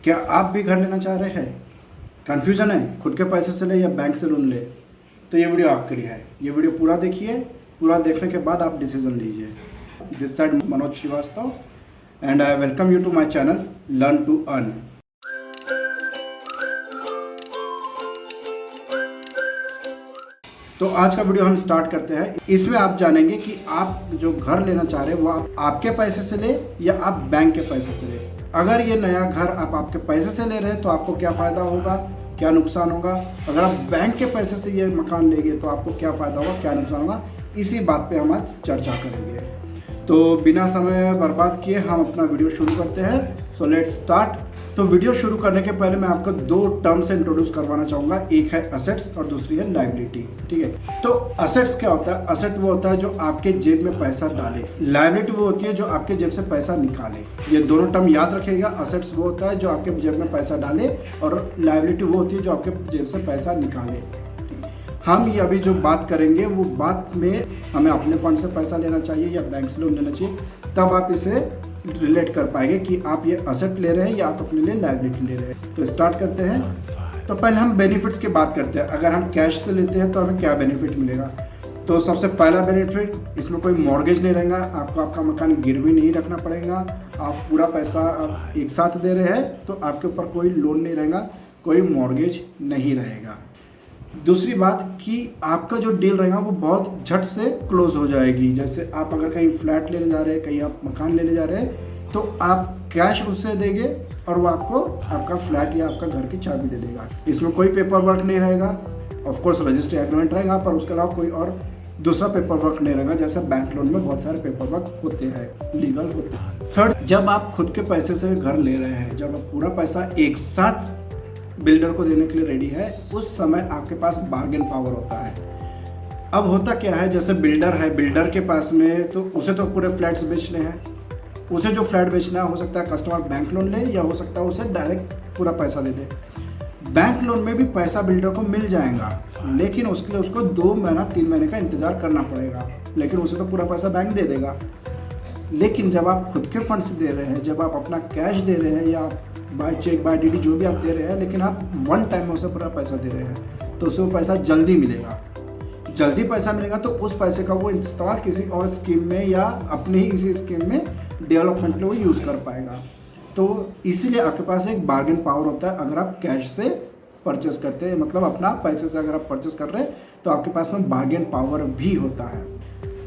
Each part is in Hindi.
क्या आप भी घर लेना चाह रहे हैं? कन्फ्यूजन है खुद के पैसे से ले या बैंक से लोन ले? तो ये वीडियो आपके लिए है। ये वीडियो पूरा देखिए, पूरा देखने के बाद आप डिसीजन लीजिए। This side Manoj Srivastava and I welcome you to my channel learn to earn. तो आज का वीडियो हम स्टार्ट करते हैं। इसमें आप जानेंगे कि आप जो घर लेना चाह रहे हैं वो आप आपके पैसे से ले या आप बैंक के पैसे से ले। अगर ये नया घर आप आपके पैसे से ले रहे हैं तो आपको क्या फ़ायदा होगा, क्या नुकसान होगा। अगर आप बैंक के पैसे से ये मकान लेंगे तो आपको क्या फ़ायदा होगा, क्या नुकसान होगा, इसी बात पे हम आज चर्चा करेंगे। तो बिना समय बर्बाद किए हम अपना वीडियो शुरू करते हैं। So let's start. तो वीडियो शुरू करने के पहले मैं आपको दो टर्म से इंट्रोड्यूस करवाना चाहूँगा। एक है असेट्स और दूसरी है लायबिलिटी। ठीक है, तो असेट्स क्या होता है? असेट वो होता है जो आपके जेब में पैसा डाले। लायबिलिटी वो होती है जो आपके जेब से पैसा निकाले। ये दोनों टर्म याद रखिएगा। असेट्स वो होता है जो आपके जेब में पैसा डाले और लायबिलिटी वो होती है जो आपके जेब से पैसा निकाले। हम ये अभी जो बात करेंगे वो बात में हमें अपने फंड से पैसा लेना चाहिए या बैंक से लोन लेना चाहिए, तब आप इसे रिलेट कर पाएंगे कि आप ये असेट ले रहे हैं या आप अपने लिए लायबिलिटी ले रहे हैं। तो स्टार्ट करते हैं। तो पहले हम बेनिफिट्स की बात करते हैं। अगर हम कैश से लेते हैं तो हमें क्या बेनिफिट मिलेगा? तो सबसे पहला बेनिफिट, इसमें कोई मॉर्गेज नहीं रहेगा। आपको आपका मकान गिरवी नहीं रखना पड़ेगा। आप पूरा पैसा एक साथ दे रहे हैं तो आपके ऊपर कोई लोन नहीं रहेगा, कोई मॉर्गेज नहीं रहेगा। दूसरी बात कि आपका जो डील रहेगा वो बहुत झट से क्लोज हो जाएगी। जैसे आप अगर कहीं फ्लैट लेने जा रहे हैं, कहीं आप मकान लेने जा रहे हैं, तो आप कैश उससे देंगे और वो आपको आपका फ्लैट या आपका घर की चाबी दे देगा। इसमें कोई पेपर वर्क नहीं रहेगा। ऑफ कोर्स रजिस्ट्री एग्रीमेंट रहेगा, पर उसके अलावा कोई और दूसरा पेपर वर्क नहीं रहेगा। जैसे बैंक लोन में बहुत सारे पेपर वर्क होते हैं, लीगल होते हैं। थर्ड, जब आप खुद के पैसे से घर ले रहे हैं, जब आप पूरा पैसा एक साथ बिल्डर को देने के लिए रेडी है, उस समय आपके पास बार्गेन पावर होता है। अब होता क्या है, जैसे बिल्डर है, बिल्डर के पास में तो उसे तो पूरे फ्लैट्स बेचने हैं। उसे जो फ्लैट बेचना है, हो सकता है कस्टमर बैंक लोन ले या हो सकता है उसे डायरेक्ट पूरा पैसा दे दे। बैंक लोन में भी पैसा बिल्डर को मिल जाएगा, लेकिन उसके लिए उसको 2 महीना 3 महीने का इंतजार करना पड़ेगा, लेकिन उसे तो पूरा पैसा बैंक दे देगा। लेकिन जब आप खुद के फंड से दे रहे हैं, जब आप अपना कैश दे रहे हैं या बाय चेक बाय डीडी जो भी आप दे रहे हैं, लेकिन आप वन टाइम में उसे पूरा पैसा दे रहे हैं, तो उसे वो पैसा जल्दी मिलेगा। जल्दी पैसा मिलेगा तो उस पैसे का वो इस्तेमाल किसी और स्कीम में या अपने ही किसी स्कीम में डेवलपमेंट में वो यूज़ कर पाएगा। तो इसीलिए आपके पास एक बार्गेन पावर होता है। अगर आप कैश से परचेस करते हैं, मतलब अपना पैसे से अगर आप परचेस कर रहे हैं, तो आपके पास में बार्गेन पावर भी होता है।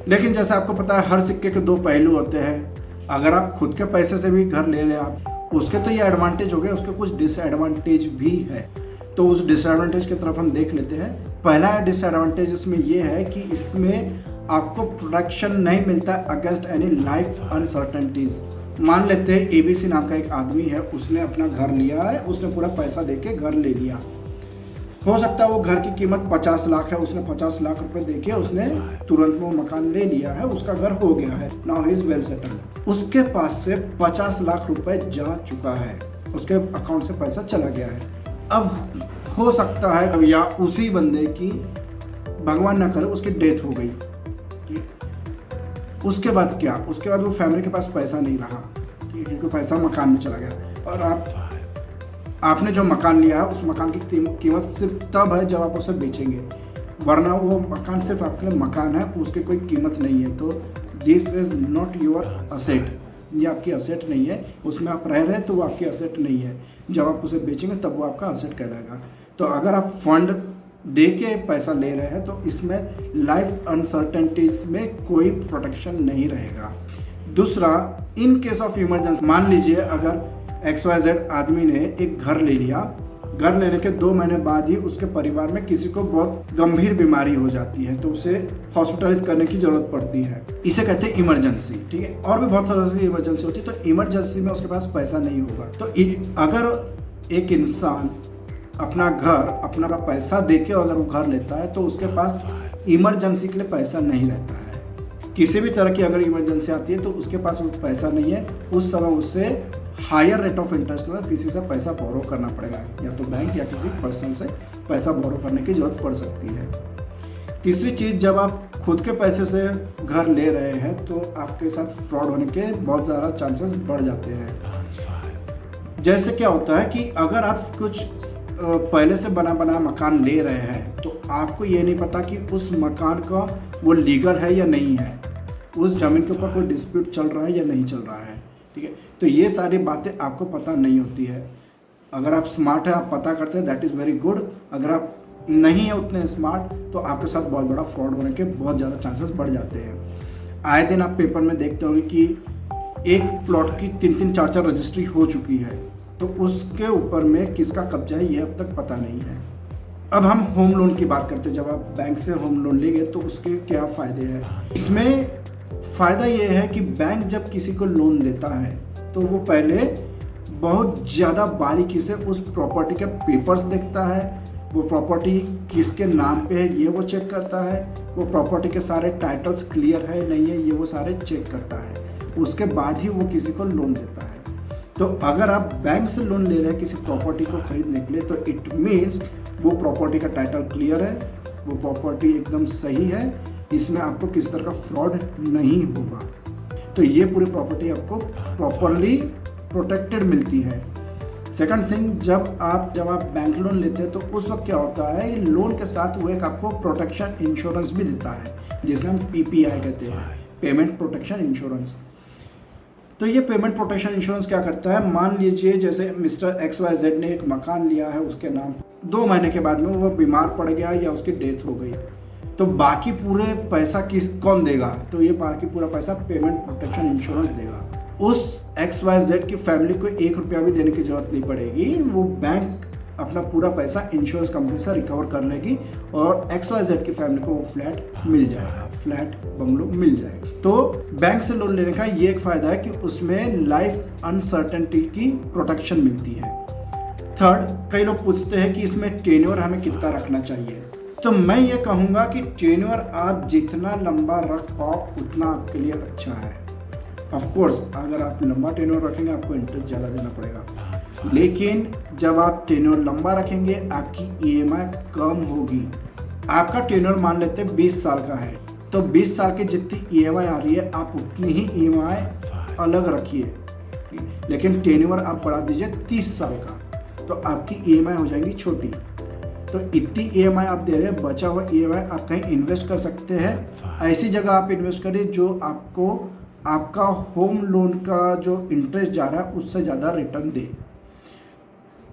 लेकिन जैसे आपको पता है, हर सिक्के के 2 पहलू होते हैं। अगर आप खुद के पैसे से भी घर ले रहे हैं आप, उसके तो ये एडवांटेज हो गए, उसके कुछ डिसएडवांटेज भी है। तो उस डिसएडवांटेज की तरफ हम देख लेते हैं। पहला डिसएडवांटेज इसमें ये है कि इसमें आपको प्रोटेक्शन नहीं मिलता अगेंस्ट एनी लाइफ अनसर्टेनिटीज। मान लेते हैं ABC नाम का एक आदमी है, उसने अपना घर लिया है, उसने पूरा पैसा देके घर ले लिया। हो सकता है वो घर की कीमत 50 लाख है, उसने 50 लाख रुपए देके उसने तुरंत वो मकान ले लिया है, उसका घर हो गया है, now he is well settled. उसके पास से 50 लाख रुपए जा चुका है, उसके अकाउंट से पैसा चला गया है। अब हो सकता है या उसी बंदे की, भगवान ना करे, उसकी डेथ हो गई। उसके बाद क्या? उसके बाद वो फैमिली के पास पैसा नहीं रहा, क्योंकि पैसा मकान में चला गया। और आपने जो मकान लिया है, उस मकान की कीमत सिर्फ तब है जब आप उसे बेचेंगे, वरना वो मकान सिर्फ आपके लिए मकान है, उसकी कोई कीमत नहीं है। तो this is not your asset, ये आपकी असेट नहीं है। उसमें आप रह रहे हैं तो वो आपकी असेट नहीं है। जब आप उसे बेचेंगे तब वो आपका असेट कहलाएगा। तो अगर आप फंड दे के पैसा ले रहे हैं तो इसमें लाइफ अनसर्टेनिटीज में कोई प्रोटेक्शन नहीं रहेगा। दूसरा, इन केस ऑफ इमरजेंसी, मान लीजिए अगर XYZ आदमी ने एक घर ले लिया, घर लेने के 2 महीने बाद ही उसके परिवार में किसी को बहुत गंभीर बीमारी हो जाती है, तो उसे हॉस्पिटलाइज करने की जरूरत पड़ती है। इसे कहते हैं इमरजेंसी। ठीक है, और भी बहुत तरह की इमरजेंसी होती है। तो इमरजेंसी में उसके पास पैसा नहीं होगा। तो अगर एक इंसान अपना घर, अपना पैसा दे के अगर वो घर लेता है, तो उसके पास इमरजेंसी के लिए पैसा नहीं रहता है। किसी भी तरह की अगर इमरजेंसी आती है तो उसके पास वो पैसा नहीं है। उस समय उससे हायर रेट ऑफ इंटरेस्ट में किसी से पैसा बोरो करना पड़ेगा, या तो बैंक या किसी पर्सन से पैसा बोरो करने की जरूरत पड़ सकती है। तीसरी चीज़, जब आप खुद के पैसे से घर ले रहे हैं तो आपके साथ फ्रॉड होने के बहुत ज़्यादा चांसेस बढ़ जाते हैं। जैसे क्या होता है कि अगर आप कुछ पहले से बना बनाया मकान ले रहे हैं तो आपको ये नहीं पता कि उस मकान का वो लीगल है या नहीं है, उस ज़मीन के ऊपर कोई डिस्प्यूट चल रहा है या नहीं चल रहा है, ठीक है। तो ये सारी बातें आपको पता नहीं होती है। अगर आप स्मार्ट है, आप पता करते हैं, दैट इज़ वेरी गुड। अगर आप नहीं है उतने स्मार्ट तो आपके साथ बहुत बड़ा फ्रॉड होने के बहुत ज़्यादा चांसेस बढ़ जाते हैं। आए दिन आप पेपर में देखते होंगे कि एक प्लॉट की 3-3 4-4 रजिस्ट्री हो चुकी है, तो उसके ऊपर में किसका कब्जा है ये अब तक पता नहीं है। अब हम होम लोन की बात करते हैं। जब आप बैंक से होम लोन लेंगे तो उसके क्या फ़ायदे हैं। इसमें फ़ायदा ये है कि बैंक जब किसी को लोन देता है तो वो पहले बहुत ज़्यादा बारीकी से उस प्रॉपर्टी के पेपर्स देखता है, वो प्रॉपर्टी किसके नाम पे है ये वो चेक करता है, वो प्रॉपर्टी के सारे टाइटल्स क्लियर है नहीं है ये वो सारे चेक करता है, उसके बाद ही वो किसी को लोन देता है। तो अगर आप बैंक से लोन ले रहे हैं किसी प्रॉपर्टी को खरीदने के लिए तो इट मीन्स वो प्रॉपर्टी का टाइटल क्लियर है, वो प्रॉपर्टी एकदम सही है, इसमें आपको किसी तरह का फ्रॉड नहीं होगा। तो ये पूरी प्रॉपर्टी आपको प्रॉपरली प्रोटेक्टेड मिलती है। सेकंड थिंग, जब आप बैंक लोन लेते हैं तो उस वक्त क्या होता है, लोन के साथ वो एक आपको प्रोटेक्शन इंश्योरेंस भी देता है, जिसे हम PPI कहते हैं, पेमेंट प्रोटेक्शन इंश्योरेंस। तो ये पेमेंट प्रोटेक्शन इंश्योरेंस क्या करता है, मान लीजिए जैसे मिस्टर XYZ ने एक मकान लिया है उसके नाम, 2 महीने के बाद में वो बीमार पड़ गया या उसकी डेथ हो गई, तो बाकी पूरे पैसा कौन देगा, तो ये बाकी पूरा पैसा पेमेंट प्रोटेक्शन इंश्योरेंस देगा। उस XYZ की फैमिली को 1 रुपया भी देने की जरूरत नहीं पड़ेगी, वो बैंक अपना पूरा पैसा इंश्योरेंस कंपनी से रिकवर कर लेगी और XYZ की फैमिली को वो फ्लैट मिल जाएगा, फ्लैट बंगलो मिल जाएगा। तो बैंक से लोन लेने का ये एक फ़ायदा है कि उसमें लाइफ अनसर्टेनिटी की प्रोटेक्शन मिलती है। थर्ड, कई लोग पूछते हैं कि इसमें टेन्योर हमें कितना रखना चाहिए, तो मैं ये कहूँगा कि टेन्योर आप जितना लंबा रख पाओ उतना आपके लिए अच्छा है। ऑफ कोर्स अगर आप लंबा टेन्योर रखेंगे आपको इंटरेस्ट ज़्यादा देना पड़ेगा, लेकिन जब आप टेन्योर लंबा रखेंगे आपकी EMI कम होगी। आपका टेन्योर मान लेते हैं 20 साल का है, तो 20 साल की जितनी EMI आ रही है आप उतनी ही EMI अलग रखिए, लेकिन टेन्योर आप बढ़ा दीजिए 30 साल का, तो आपकी EMI हो जाएगी छोटी। तो इतनी EMI आप दे रहे हैं, बचा हुआ EMI आप कहीं इन्वेस्ट कर सकते हैं। ऐसी जगह आप इन्वेस्ट करिए जो आपको आपका होम लोन का जो इंटरेस्ट जा रहा है उससे ज़्यादा रिटर्न दे।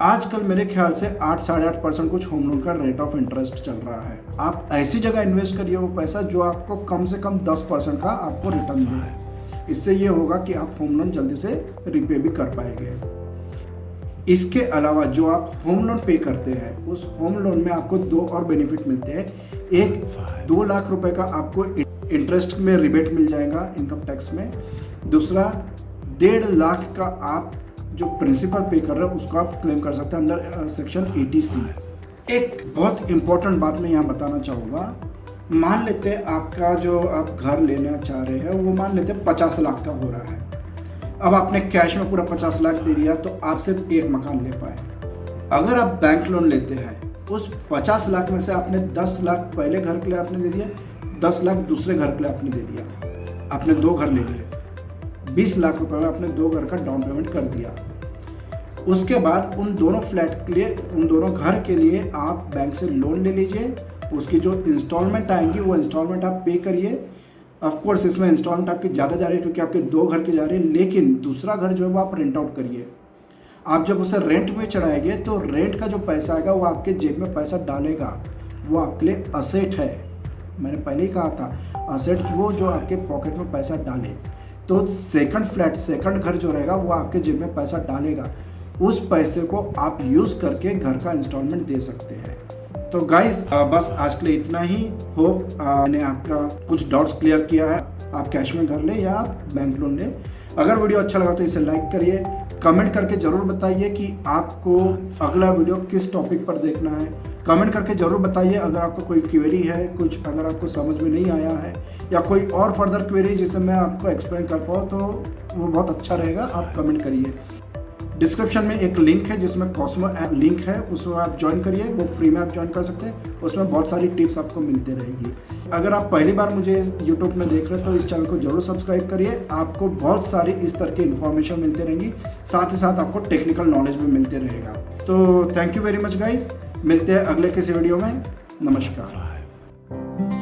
आजकल मेरे ख्याल से 8-8.5% कुछ होम लोन का रेट ऑफ इंटरेस्ट चल रहा है। आप ऐसी जगह इन्वेस्ट करिए वो पैसा जो आपको कम से कम 10% का आपको रिटर्न दे। इससे ये होगा कि आप होम लोन जल्दी से रिपे भी कर पाएंगे। इसके अलावा जो आप होम लोन पे करते हैं उस होम लोन में आपको 2 और बेनिफिट मिलते हैं। एक 2 लाख रुपए का आपको इंटरेस्ट में रिबेट मिल जाएगा इनकम टैक्स में। दूसरा 1.5 लाख का आप जो प्रिंसिपल पे कर रहे हो उसको आप क्लेम कर सकते हैं अंडर सेक्शन 80C। एक बहुत इंपॉर्टेंट बात मैं यहाँ बताना चाहूँगा, मान लेते हैं आपका जो आप घर लेना चाह रहे हैं वो मान लेते हैं 50 लाख का हो रहा है। अब आपने कैश में पूरा 50 लाख दे दिया तो आप सिर्फ एक मकान ले पाए। अगर आप बैंक लोन लेते हैं उस 50 लाख में से आपने 10 लाख पहले घर के लिए आपने दे दिया, 10 लाख दूसरे घर के लिए आपने दे दिया, आपने 2 घर ले लिए, 20 लाख रुपए में आपने 2 घर का डाउन पेमेंट कर दिया। उसके बाद उन दोनों फ्लैट के लिए, उन दोनों घर के लिए आप बैंक से लोन ले लीजिए, उसकी जो इंस्टॉलमेंट आएंगी वो इंस्टॉलमेंट आप पे करिए। ऑफ कोर्स इसमें इंस्टॉलमेंट आपकी ज़्यादा जा रही है क्योंकि आपके 2 घर के जा रहे हैं, लेकिन दूसरा घर जो है वो आप रेंट आउट करिए। आप जब उसे रेंट में चढ़ाएंगे तो रेंट का जो पैसा आएगा वो आपके जेब में पैसा डालेगा, वो आपके लिए असेट है। मैंने पहले ही कहा था असेट वो जो आपके पॉकेट में पैसा डाले, तो सेकंड फ्लैट, सेकंड घर जो रहेगा वो आपके जेब में पैसा डालेगा। उस पैसे को आप यूज़ करके घर का इंस्टॉलमेंट दे सकते हैं। तो गाइस बस आज के लिए इतना ही। होप मैंने आपका कुछ डाउट्स क्लियर किया है। आप कैश में घर ले या आप बैंक लोन ले। अगर वीडियो अच्छा लगा तो इसे लाइक करिए, कमेंट करके ज़रूर बताइए कि आपको अगला वीडियो किस टॉपिक पर देखना है। कमेंट करके ज़रूर बताइए अगर आपको कोई क्वेरी है, कुछ अगर आपको समझ में नहीं आया है या कोई और फर्दर क्वेरी जिससे मैं आपको एक्सप्लेन कर पाऊँ तो वो बहुत अच्छा रहेगा, आप कमेंट करिए। डिस्क्रिप्शन में एक लिंक है जिसमें कॉस्मो ऐप लिंक है, उसमें आप ज्वाइन करिए, वो फ्री में आप ज्वाइन कर सकते हैं। उसमें बहुत सारी टिप्स आपको मिलते रहेगी। अगर आप पहली बार मुझे यूट्यूब में देख रहे हैं तो इस चैनल को जरूर सब्सक्राइब करिए, आपको बहुत सारी इस तरह की इन्फॉर्मेशन मिलती रहेंगी, साथ ही साथ आपको टेक्निकल नॉलेज भी मिलते रहेगा। तो thank you very much guys, मिलते हैं अगले किसी वीडियो में। नमस्कार।